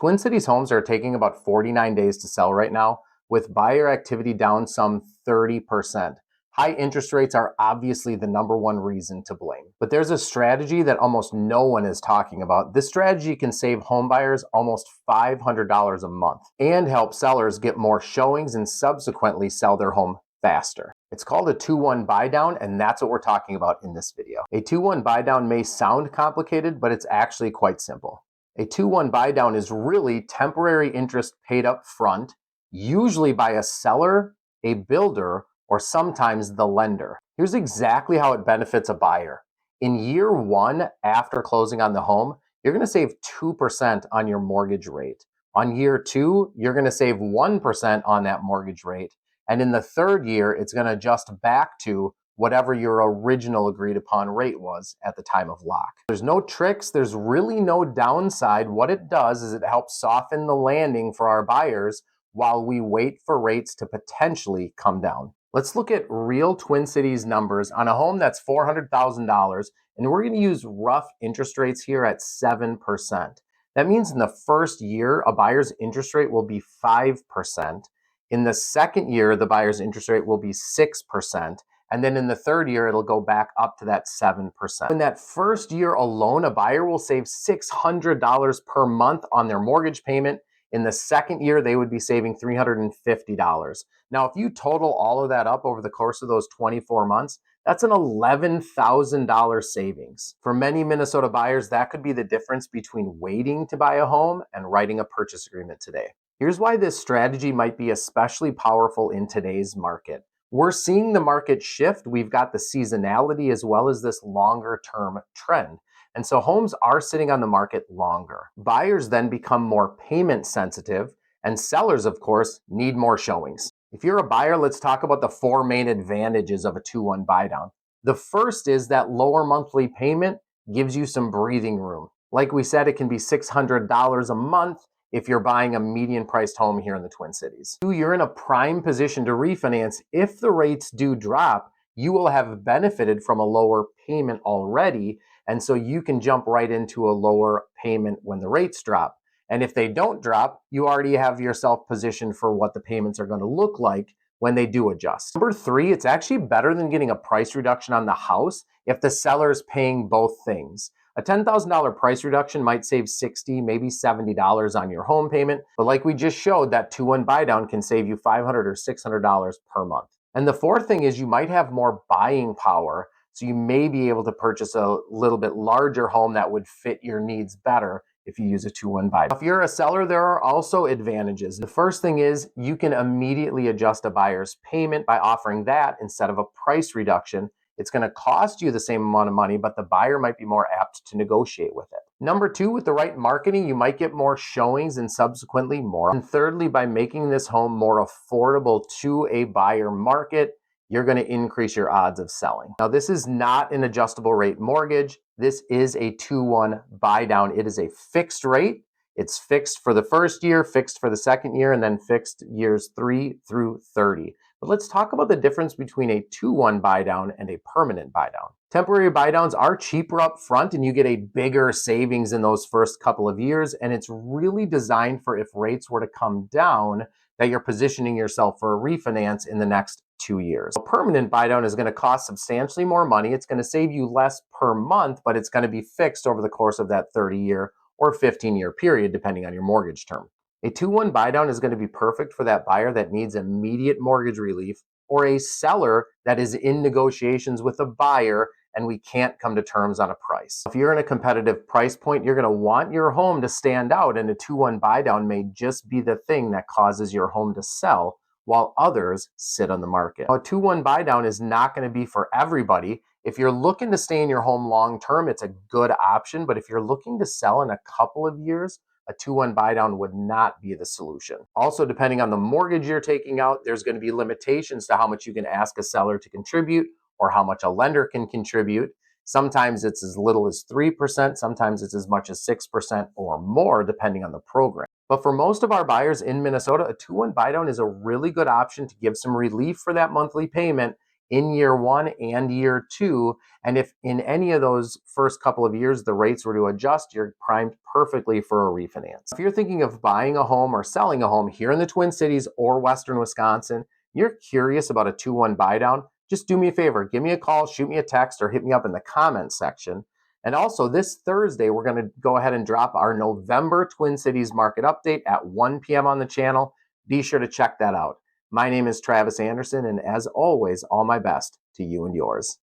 Twin Cities homes are taking about 49 days to sell right now, with buyer activity down some 30%. High interest rates are obviously the number one reason to blame. But there's a strategy that almost no one is talking about. This strategy can save homebuyers almost $500 a month and help sellers get more showings and subsequently sell their home faster. It's called a 2-1 buy down, and that's what we're talking about in this video. A 2-1 buy down may sound complicated, but it's actually quite simple. A 2-1 buy down is really temporary interest paid up front, usually by a seller, a builder, or sometimes the lender. Here's exactly how it benefits a buyer. In year one, after closing on the home, you're going to save 2% on your mortgage rate. On year two, you're going to save 1% on that mortgage rate. And in the third year, it's going to adjust back to whatever your original agreed upon rate was at the time of lock. There's no tricks, there's really no downside. What it does is it helps soften the landing for our buyers while we wait for rates to potentially come down. Let's look at real Twin Cities numbers on a home that's $400,000, and we're going to use rough interest rates here at 7%. That means in the first year, a buyer's interest rate will be 5%. In the second year, the buyer's interest rate will be 6%. And then in the third year, it'll go back up to that 7%. In that first year alone, a buyer will save $600 per month on their mortgage payment. In the second year, they would be saving $350. Now, if you total all of that up over the course of those 24 months, that's an $11,000 savings. For many Minnesota buyers, that could be the difference between waiting to buy a home and writing a purchase agreement today. Here's why this strategy might be especially powerful in today's market. We're seeing the market shift. We've got the seasonality as well as this longer term trend. And so homes are sitting on the market longer. Buyers then become more payment sensitive, and sellers, of course, need more showings. If you're a buyer, let's talk about the four main advantages of a 2-1 buy down. The first is that lower monthly payment gives you some breathing room. Like we said, it can be $600 a month if you're buying a median priced home here in the Twin Cities. Two, you're in a prime position to refinance. If the rates do drop, you will have benefited from a lower payment already, and so you can jump right into a lower payment when the rates drop. And if they don't drop, you already have yourself positioned for what the payments are going to look like when they do adjust. Number three, it's actually better than getting a price reduction on the house if the seller is paying both things. A $10,000 price reduction might save $60, maybe $70 on your home payment, but like we just showed, that 2-1 buy down can save you $500 or $600 per month. And the fourth thing is you might have more buying power, so you may be able to purchase a little bit larger home that would fit your needs better if you use a 2-1 buy down. If you're a seller, there are also advantages. The first thing is you can immediately adjust a buyer's payment by offering that instead of a price reduction. It's going to cost you the same amount of money, but the buyer might be more apt to negotiate with it. Number two, with the right marketing, you might get more showings and subsequently more. And thirdly, by making this home more affordable to a buyer market, you're going to increase your odds of selling. Now, this is not an adjustable rate mortgage. This is a 2-1 buy down. It is a fixed rate. It's fixed for the first year, fixed for the second year, and then fixed years 3 through 30. But let's talk about the difference between a 2-1 buy down and a permanent buy down. Temporary buy downs are cheaper up front and you get a bigger savings in those first couple of years. And it's really designed for if rates were to come down, that you're positioning yourself for a refinance in the next 2 years. A permanent buy down is going to cost substantially more money. It's going to save you less per month, but it's going to be fixed over the course of that 30-year or 15-year period, depending on your mortgage term. A 2-1 buy down is going to be perfect for that buyer that needs immediate mortgage relief or a seller that is in negotiations with a buyer and we can't come to terms on a price. If you're in a competitive price point, you're going to want your home to stand out, and a 2-1 buy down may just be the thing that causes your home to sell while others sit on the market. Now, a 2-1 buy down is not going to be for everybody. If you're looking to stay in your home long term, it's a good option, but if you're looking to sell in a couple of years, a 2-1 buy down would not be the solution. Also, depending on the mortgage you're taking out, there's going to be limitations to how much you can ask a seller to contribute or how much a lender can contribute. Sometimes it's as little as 3%, sometimes it's as much as 6% or more, depending on the program. But for most of our buyers in Minnesota, a 2-1 buy down is a really good option to give some relief for that monthly payment in year one and year two. And if in any of those first couple of years the rates were to adjust, you're primed perfectly for a refinance. If you're thinking of buying a home or selling a home here in the Twin Cities or Western Wisconsin, you're curious about a 2-1 buy down, just do me a favor, give me a call, shoot me a text, or hit me up in the comments section. And also this Thursday, we're going to go ahead and drop our November Twin Cities market update at 1 p.m. on the channel. Be sure to check that out. My name is Travis Andersen, and as always, all my best to you and yours.